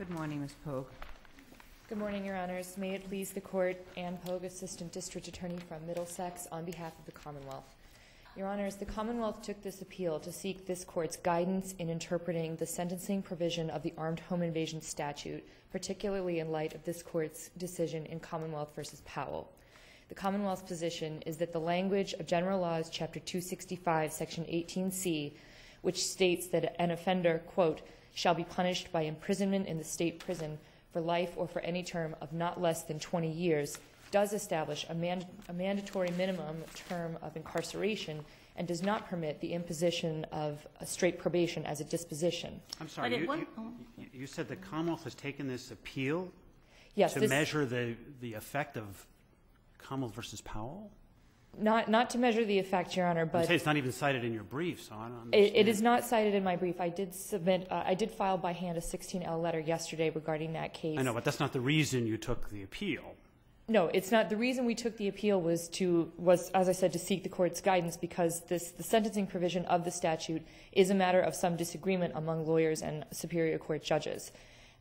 Good morning, Ms. Pogue. Good morning, Your Honors. May it please the Court, Ann Pogue, Assistant District Attorney from Middlesex, on behalf of the Commonwealth. Your Honors, the Commonwealth took this appeal to seek this Court's guidance in interpreting the sentencing provision of the Armed Home Invasion Statute, particularly in light of this Court's decision in Commonwealth v. Powell. The Commonwealth's position is that the language of General Laws, Chapter 265, Section 18C, which states that an offender, quote, shall be punished by imprisonment in the state prison for life or for any term of not less than 20 years, does establish a mandatory minimum term of incarceration and does not permit the imposition of a straight probation as a disposition. I'm sorry, you said the Commonwealth has taken this appeal to measure the effect of Commonwealth versus Powell? Not to measure the effect, Your Honor, but you say it's not even cited in your brief, so I don't understand. It is not cited in my brief. I did submit, I did file by hand a 16L letter yesterday regarding that case. I know, but that's not the reason you took the appeal. No, it's not. The reason we took the appeal was, as I said, to seek the Court's guidance because the sentencing provision of the statute is a matter of some disagreement among lawyers and Superior Court judges.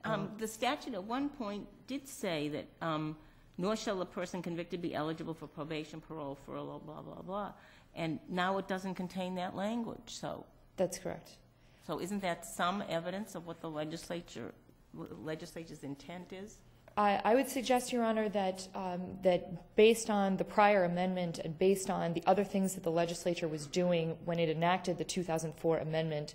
The statute at one point did say that nor shall a person convicted be eligible for probation, parole, furlough, blah, blah, blah. And now it doesn't contain that language. So that's correct. So isn't that some evidence of what the legislature's intent is? I would suggest, Your Honor, that that based on the prior amendment and based on the other things that the legislature was doing when it enacted the 2004 amendment,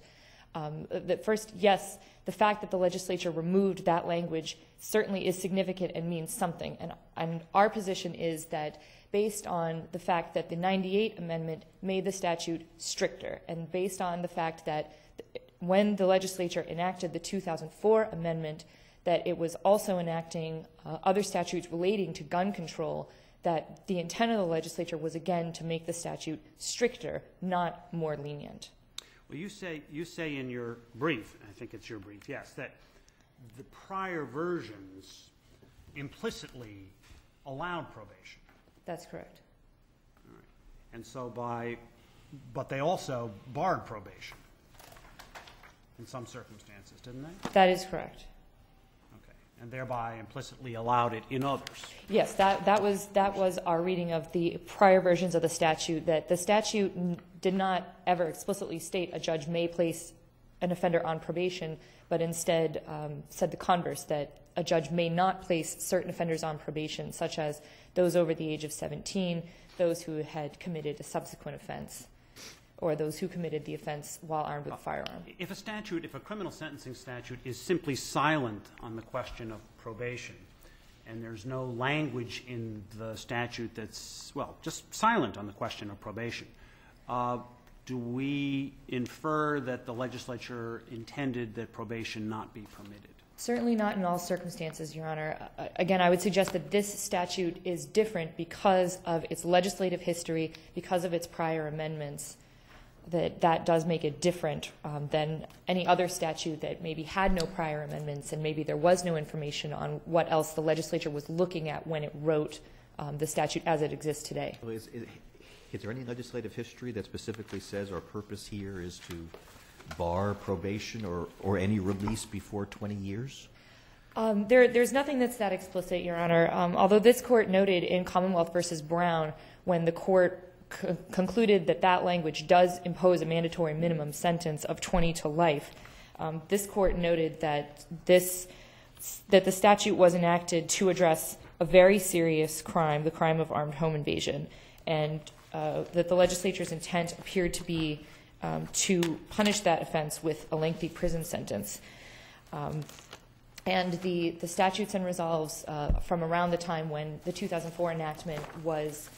that first, yes, the fact that the legislature removed that language certainly is significant and means something. And our position is that based on the fact that the 98 amendment made the statute stricter, and based on the fact that when the legislature enacted the 2004 amendment, that it was also enacting other statutes relating to gun control, that the intent of the legislature was, again, to make the statute stricter, not more lenient. Well, you say in your brief, I think it's your brief, yes, that the prior versions implicitly allowed probation. That's correct. All right. And so but they also barred probation in some circumstances, didn't they? That is correct. Okay. And thereby implicitly allowed it in others. Yes, that was our reading of the prior versions of the statute, that the statute did not ever explicitly state a judge may place an offender on probation, but instead said the converse, that a judge may not place certain offenders on probation, such as those over the age of 17, those who had committed a subsequent offense, or those who committed the offense while armed with a firearm. If a criminal sentencing statute is simply silent on the question of probation, and there's no language in the statute that's, well, just silent on the question of probation, do we infer that the legislature intended that probation not be permitted? Certainly not in all circumstances, Your Honor. Again, I would suggest that this statute is different because of its legislative history, because of its prior amendments, that does make it different than any other statute that maybe had no prior amendments and maybe there was no information on what else the legislature was looking at when it wrote the statute as it exists today. Well, is there any legislative history that specifically says our purpose here is to bar probation or any release before 20 years? There's nothing that's that explicit, Your Honor. Although this Court noted in Commonwealth v. Brown, when the Court concluded that that language does impose a mandatory minimum sentence of 20 to life, this Court noted that that the statute was enacted to address a very serious crime, the crime of armed home invasion, and that the legislature's intent appeared to be to punish that offense with a lengthy prison sentence. And the statutes and resolves from around the time when the 2004 enactment was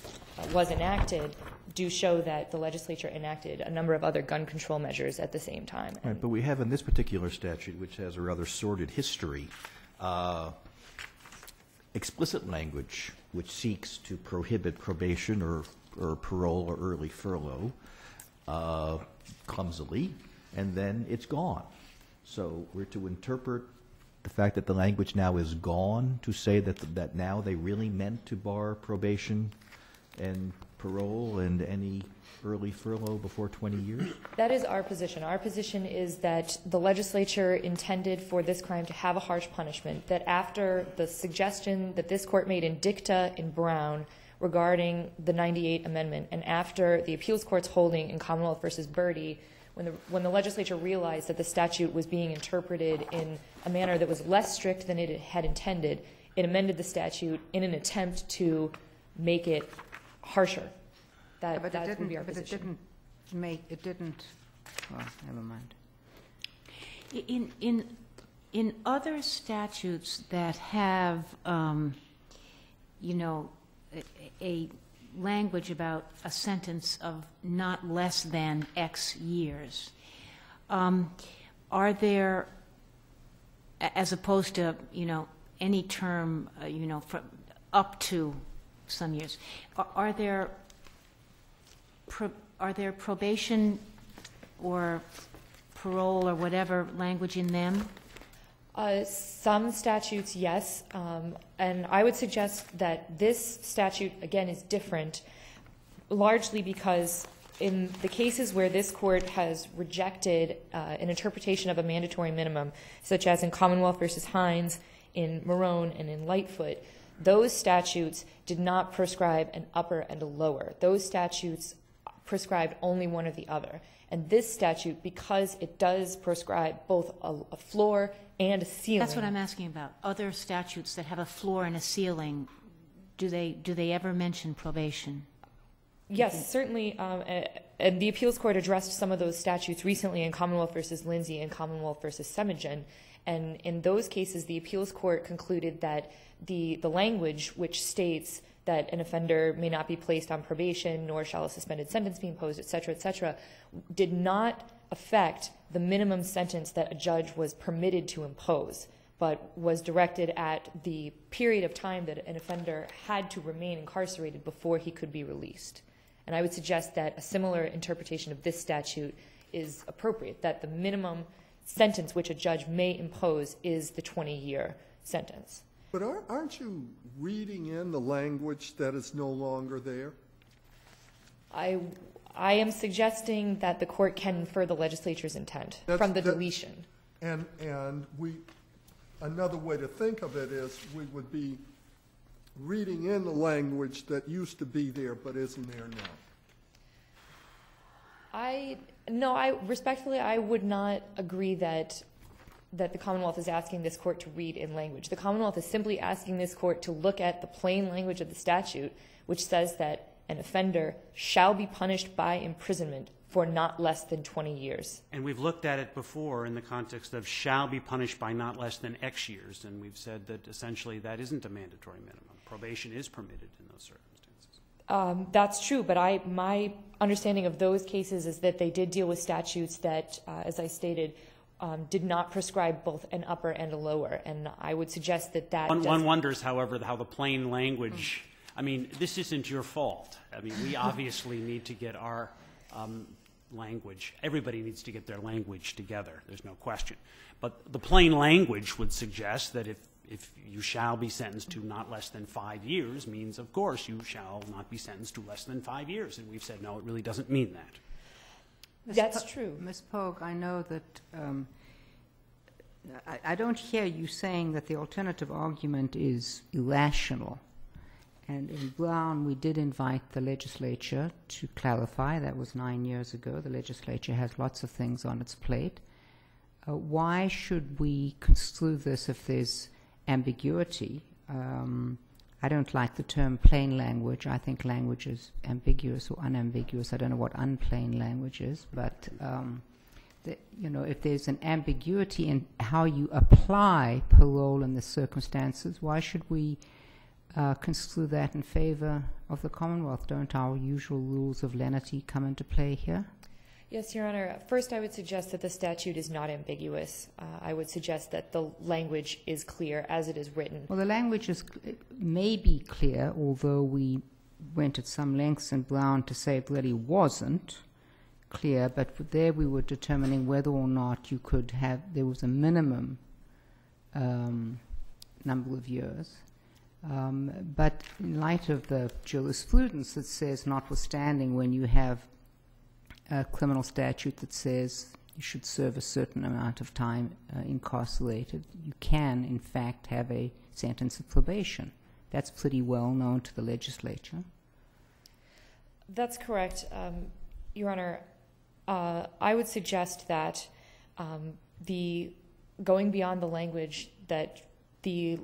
enacted do show that the legislature enacted a number of other gun control measures at the same time. Right, but we have in this particular statute, which has a rather sordid history, explicit language which seeks to prohibit probation or parole or early furlough clumsily, and then it's gone. So we're to interpret the fact that the language now is gone to say that now they really meant to bar probation and parole and any early furlough before 20 years? That is our position. Our position is that the legislature intended for this crime to have a harsh punishment, that after the suggestion that this court made in dicta in Brown regarding the 98 Amendment, and after the appeals court's holding in Commonwealth versus Birdie, when the legislature realized that the statute was being interpreted in a manner that was less strict than it had intended, it amended the statute in an attempt to make it harsher. That would be our position. It didn't, well, never mind. In other statutes that have, you know, a language about a sentence of not less than X years, are there, as opposed to, you know, any term, you know, from up to some years, are there probation or parole or whatever language in them? Some statutes, yes, and I would suggest that this statute, again, is different, largely because in the cases where this court has rejected an interpretation of a mandatory minimum, such as in Commonwealth versus Hines, in Marone, and in Lightfoot, those statutes did not prescribe an upper and a lower. Those statutes prescribed only one or the other. And this statute, because it does prescribe both a floor and a ceiling. That's what I'm asking about. Other statutes that have a floor and a ceiling, do they ever mention probation? Yes, certainly. And the appeals court addressed some of those statutes recently in Commonwealth versus Lindsay and Commonwealth versus Semigen. And in those cases, the appeals court concluded that the language which states that an offender may not be placed on probation, nor shall a suspended sentence be imposed, et cetera, did not affect the minimum sentence that a judge was permitted to impose, but was directed at the period of time that an offender had to remain incarcerated before he could be released. And I would suggest that a similar interpretation of this statute is appropriate, that the minimum sentence which a judge may impose is the 20-year sentence. But aren't you reading in the language that is no longer there? I am suggesting that the court can infer the legislature's intent from the deletion. And another way to think of it is we would be reading in the language that used to be there but isn't there now. Respectfully, I would not agree that the Commonwealth is asking this court to read in language. The Commonwealth is simply asking this court to look at the plain language of the statute, which says that an offender shall be punished by imprisonment for not less than 20 years. And we've looked at it before in the context of shall be punished by not less than X years, and we've said that essentially that isn't a mandatory minimum. Probation is permitted in those circumstances. That's true, but my understanding of those cases is that they did deal with statutes that, as I stated, did not prescribe both an upper and a lower, and I would suggest that One wonders, however, how the plain language, I mean, this isn't your fault. I mean, we obviously need to get our language, everybody needs to get their language together, there's no question. But the plain language would suggest that if you shall be sentenced to not less than 5 years means, of course, you shall not be sentenced to less than 5 years, and we've said, no, it really doesn't mean that. That's true. Ms. Pogue, I know that I don't hear you saying that the alternative argument is irrational. And in Brown, we did invite the legislature to clarify. That was 9 years ago. The legislature has lots of things on its plate. Why should we construe this if there's ambiguity? I don't like the term plain language. I think language is ambiguous or unambiguous. I don't know what unplain language is, but if there's an ambiguity in how you apply parole in the circumstances, why should we construe that in favor of the Commonwealth? Don't our usual rules of lenity come into play here? Yes, Your Honor. First, I would suggest that the statute is not ambiguous. I would suggest that the language is clear as it is written. Well, the language may be clear, although we went at some lengths in Brown to say it really wasn't clear, but there we were determining whether or not you could have, there was a minimum number of years. But in light of the jurisprudence that says, notwithstanding when you have a criminal statute that says you should serve a certain amount of time incarcerated, you can, in fact, have a sentence of probation. That's pretty well known to the legislature. That's correct, Your Honor. I would suggest that going beyond the language that the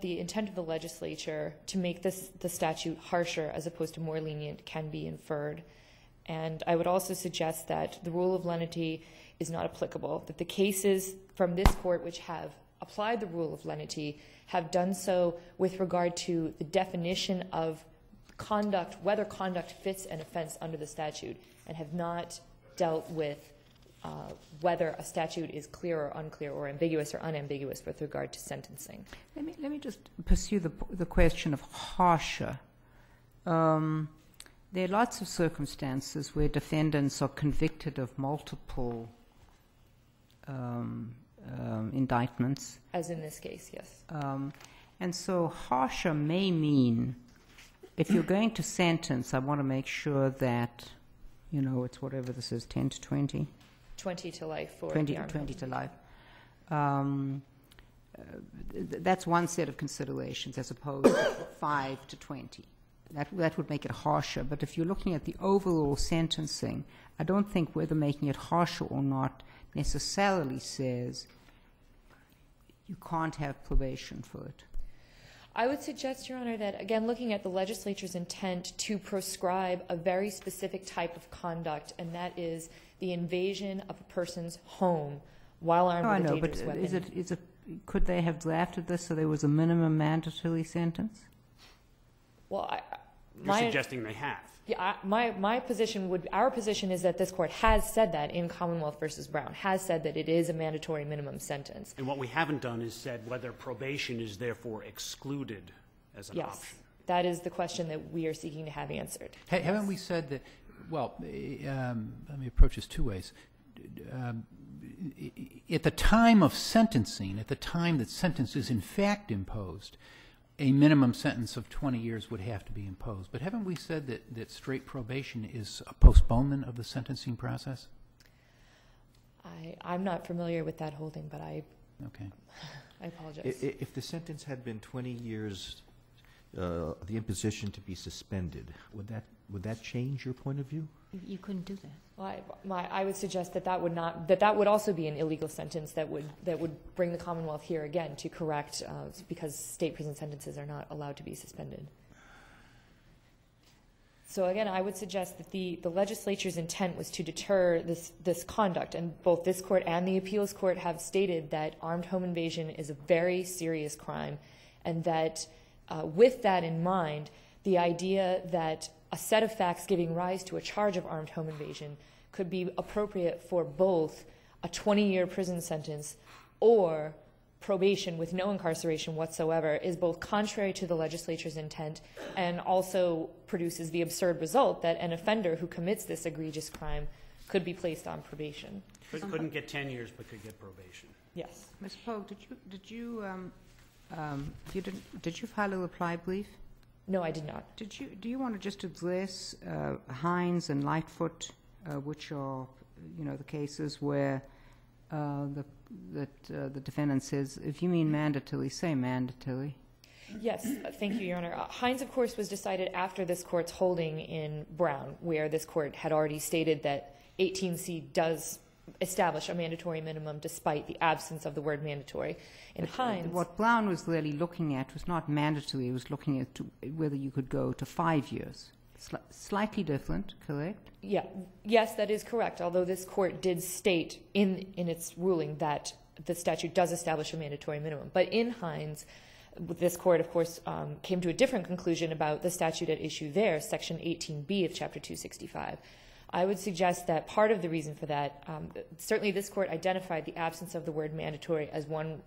intent of the legislature to make the statute harsher as opposed to more lenient can be inferred. And I would also suggest that the rule of lenity is not applicable, that the cases from this court which have applied the rule of lenity have done so with regard to the definition of conduct, whether conduct fits an offense under the statute, and have not dealt with whether a statute is clear or unclear or ambiguous or unambiguous with regard to sentencing. Let me just pursue the question of harsher. There are lots of circumstances where defendants are convicted of multiple indictments. As in this case, yes. And so harsher may mean, if you're going to sentence, I want to make sure that, it's whatever this is, 10 to 20? 20 to life for 20 to life. That's one set of considerations as opposed to 5 to 20. That would make it harsher. But if you're looking at the overall sentencing, I don't think whether making it harsher or not necessarily says you can't have probation for it. I would suggest, Your Honor, that, again, looking at the legislature's intent to proscribe a very specific type of conduct, and that is the invasion of a person's home while armed with a dangerous weapon. Could they have drafted this so there was a minimum mandatory sentence? Well, you're suggesting they have. Yeah, our position is that this court has said that in Commonwealth versus Brown, has said that it is a mandatory minimum sentence. And what we haven't done is said whether probation is therefore excluded as an option. Yes, that is the question that we are seeking to have answered. Haven't we said that, let me approach this two ways. At the time of sentencing, at the time that sentence is in fact imposed, a minimum sentence of 20 years would have to be imposed. But haven't we said that straight probation is a postponement of the sentencing process? I'm not familiar with that holding, but I apologize. If the sentence had been 20 years, the imposition to be suspended, would that change your point of view? You couldn't do that. Well, I would suggest that would also be an illegal sentence that would bring the Commonwealth here again to correct, because state prison sentences are not allowed to be suspended. So again, I would suggest that the legislature's intent was to deter this conduct, and both this court and the appeals court have stated that armed home invasion is a very serious crime, and that with that in mind, the idea that a set of facts giving rise to a charge of armed home invasion could be appropriate for both a 20-year prison sentence or probation with no incarceration whatsoever is both contrary to the legislature's intent and also produces the absurd result that an offender who commits this egregious crime could be placed on probation. Couldn't get 10 years, but could get probation. Yes. Ms. Pogue, did you file a reply brief? No, I did not. Do you want to just address Hines and Lightfoot, which are, the cases where the defendant says, if you mean mandatory, say mandatory? Yes, thank you, Your Honor. Hines, of course, was decided after this court's holding in Brown, where this court had already stated that 18C does establish a mandatory minimum despite the absence of the word mandatory. In Hines, what Brown was really looking at was not mandatory. It was looking at whether you could go to 5 years. Slightly different, correct? Yeah. Yes, that is correct, although this court did state in its ruling that the statute does establish a mandatory minimum. But in Hines, this court, of course, came to a different conclusion about the statute at issue there, Section 18B of Chapter 265. I would suggest that part of the reason for that, certainly this court identified the absence of the word mandatory as one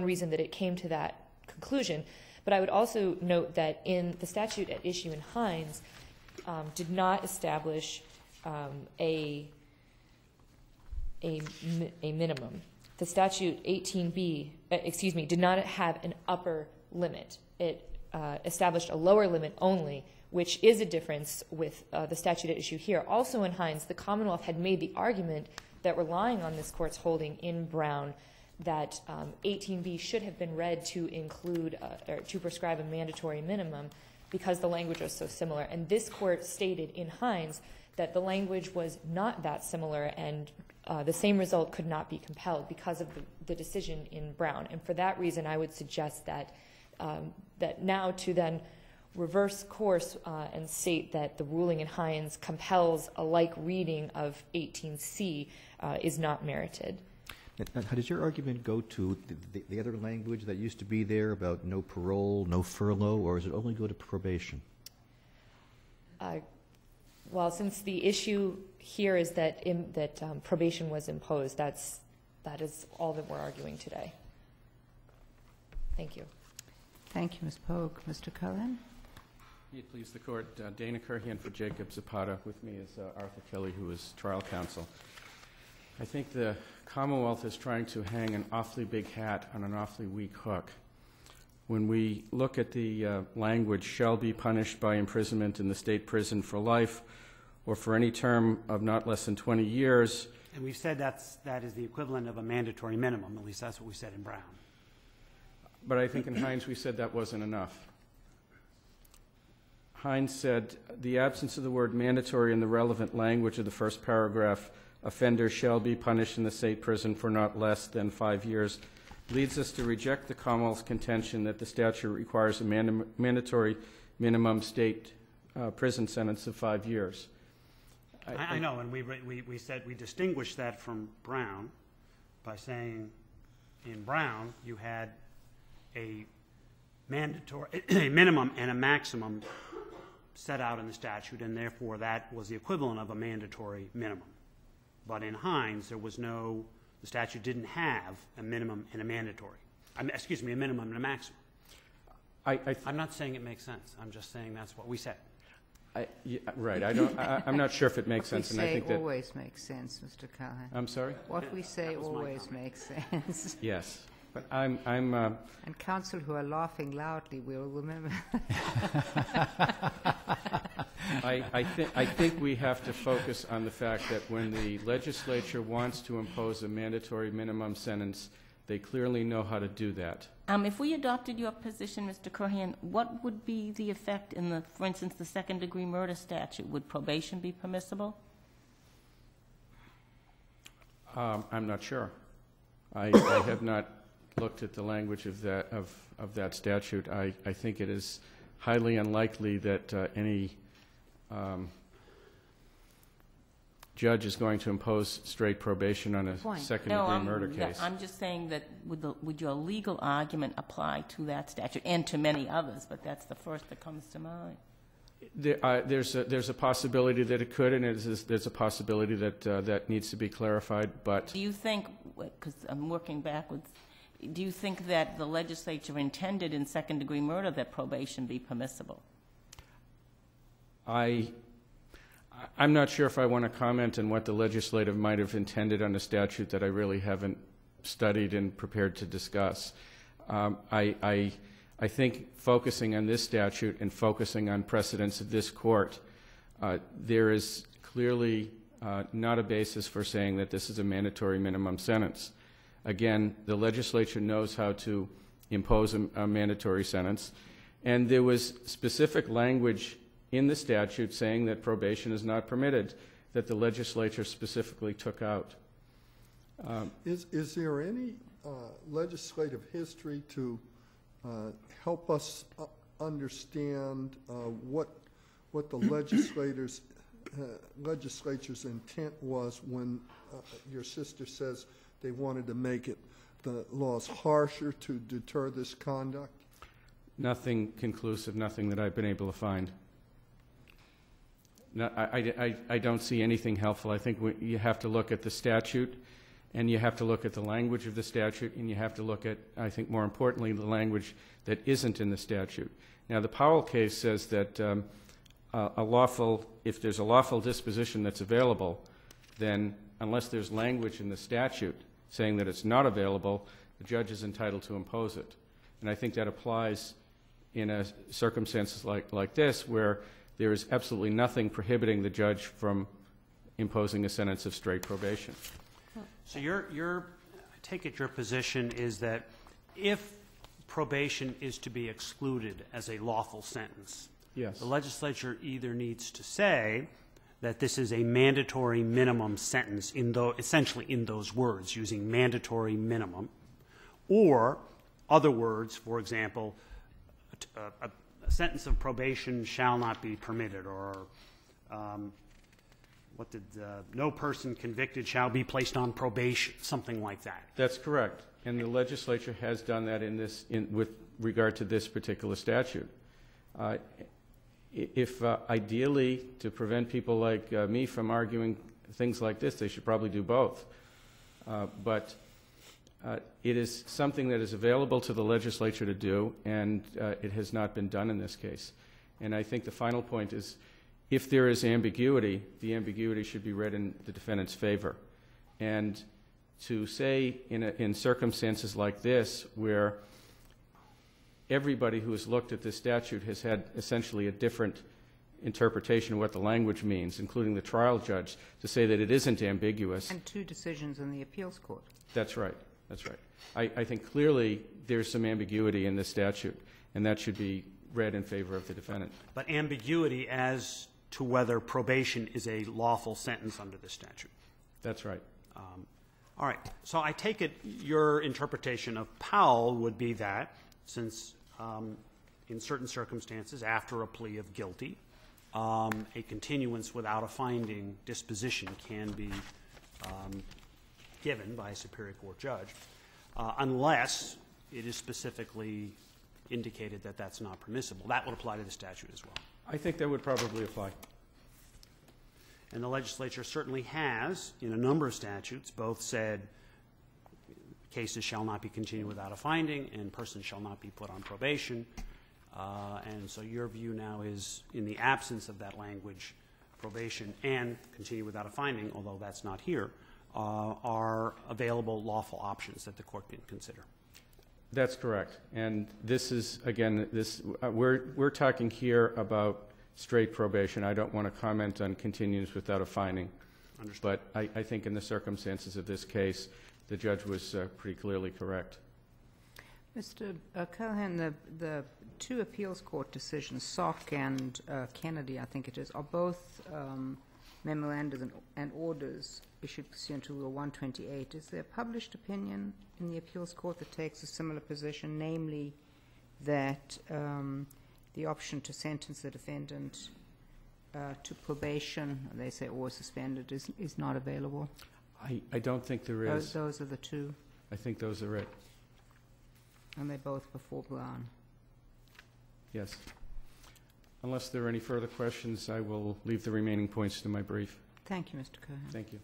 reason that it came to that conclusion. But I would also note that in the statute at issue in Hines did not establish a minimum. The statute 18B, did not have an upper limit. It established a lower limit only, which is a difference with the statute at issue here. Also in Hines, the Commonwealth had made the argument that relying on this court's holding in Brown that 18b should have been read to include or to prescribe a mandatory minimum because the language was so similar. And this court stated in Hines that the language was not that similar and the same result could not be compelled because of the decision in Brown. And for that reason, I would suggest that that now to then reverse course and state that the ruling in Hines compels a like reading of 18C is not merited. How does your argument go to the other language that used to be there about no parole, no furlough, or does it only go to probation? Well, since the issue here is that probation was imposed, that is all that we're arguing today. Thank you. Thank you, Ms. Pogue. Mr. Cullen? May it please the Court, Dana Curhian for Jacob Zapata. With me is Arthur Kelly, who is trial counsel. I think the Commonwealth is trying to hang an awfully big hat on an awfully weak hook. When we look at the language, shall be punished by imprisonment in the state prison for life or for any term of not less than 20 years. And we've said that is the equivalent of a mandatory minimum. At least that's what we said in Brown. But I think in Hines we said that wasn't enough. Hines said, the absence of the word mandatory in the relevant language of the first paragraph, offenders shall be punished in the state prison for not less than 5 years, leads us to reject the Commonwealth's contention that the statute requires a mandatory minimum state prison sentence of 5 years. I know, and we said we distinguished that from Brown by saying in Brown you had a mandatory, a minimum and a maximum set out in the statute, and therefore that was the equivalent of a mandatory minimum. But in Hines, there was no, the statute didn't have a minimum and a mandatory. Excuse me, a minimum and a maximum. I'm not saying it makes sense. I'm just saying that's what we said. Right. I'm not sure if it makes sense. What we say always makes sense, Mr. Callahan. I'm sorry? What we say always makes sense. Yes. But I'm and counsel who are laughing loudly will remember. I think we have to focus on the fact that when the legislature wants to impose a mandatory minimum sentence, they clearly know how to do that. If we adopted your position, Mr. Curhian, what would be the effect in the, for instance, the second-degree murder statute? Would probation be permissible? I'm not sure. I have not looked at the language of that statute. I think it is highly unlikely that any judge is going to impose straight probation on a second-degree murder case. I'm just saying that would your legal argument apply to that statute and to many others, but that's the first that comes to mind. There's a possibility that it could, and there's a possibility that that needs to be clarified. But do you think, because I'm working backwards, do you think that the legislature intended in second-degree murder that probation be permissible? I'm not sure if I want to comment on what the legislative might have intended on a statute that I really haven't studied and prepared to discuss. I think focusing on this statute and focusing on precedents of this court, there is clearly not a basis for saying that this is a mandatory minimum sentence. Again, the legislature knows how to impose a mandatory sentence, and there was specific language in the statute saying that probation is not permitted that the legislature specifically took out. Is there any legislative history to help us understand what the legislature's intent was when your sister says they wanted to make the laws harsher to deter this conduct? Nothing conclusive, nothing that I've been able to find. No, I don't see anything helpful. I think you have to look at the statute, and you have to look at the language of the statute, and you have to look at, I think more importantly, the language that isn't in the statute. Now, the Powell case says that if there's a lawful disposition that's available, then unless there's language in the statute saying that it's not available, the judge is entitled to impose it. And I think that applies in a circumstances like this, where there is absolutely nothing prohibiting the judge from imposing a sentence of straight probation. So I take it your position is that if probation is to be excluded as a lawful sentence, Yes. the legislature either needs to say that this is a mandatory minimum sentence, essentially in those words, using mandatory minimum, or other words, for example, a sentence of probation shall not be permitted, or no person convicted shall be placed on probation, something like that. That's correct. And the legislature has done that with regard to this particular statute. If ideally, to prevent people like me from arguing things like this, they should probably do both. But it is something that is available to the legislature to do, and it has not been done in this case. And I think the final point is, if there is ambiguity, the ambiguity should be read in the defendant's favor. And to say in circumstances like this, where everybody who has looked at this statute has had essentially a different interpretation of what the language means, including the trial judge, to say that it isn't ambiguous. And 2 decisions in the appeals court. That's right. That's right. I think clearly there's some ambiguity in this statute, and that should be read in favor of the defendant. But ambiguity as to whether probation is a lawful sentence under this statute. That's right. All right. So I take it your interpretation of Powell would be that, since in certain circumstances, after a plea of guilty, a continuance without a finding disposition can be given by a Superior Court judge, unless it is specifically indicated that that's not permissible. That would apply to the statute as well. I think that would probably apply. And the legislature certainly has, in a number of statutes, both said cases shall not be continued without a finding and persons shall not be put on probation. And so your view now is, in the absence of that language, probation and continue without a finding, although that's not here, are available lawful options that the court can consider. That's correct. And this is, again, we're talking here about straight probation. I don't want to comment on continuance without a finding. Understood. But I think in the circumstances of this case, the judge was pretty clearly correct. Mr. Cohen, the 2 appeals court decisions, Sock and Kennedy, I think it is, are both memorandums and orders issued pursuant to Rule 128. Is there a published opinion in the appeals court that takes a similar position, namely that the option to sentence the defendant to probation, they say, or suspended, is not available? I don't think there is. Those are the 2. I think those are it. And they're both before Brown. Yes. Unless there are any further questions, I will leave the remaining points to my brief. Thank you, Mr. Cohen. Thank you.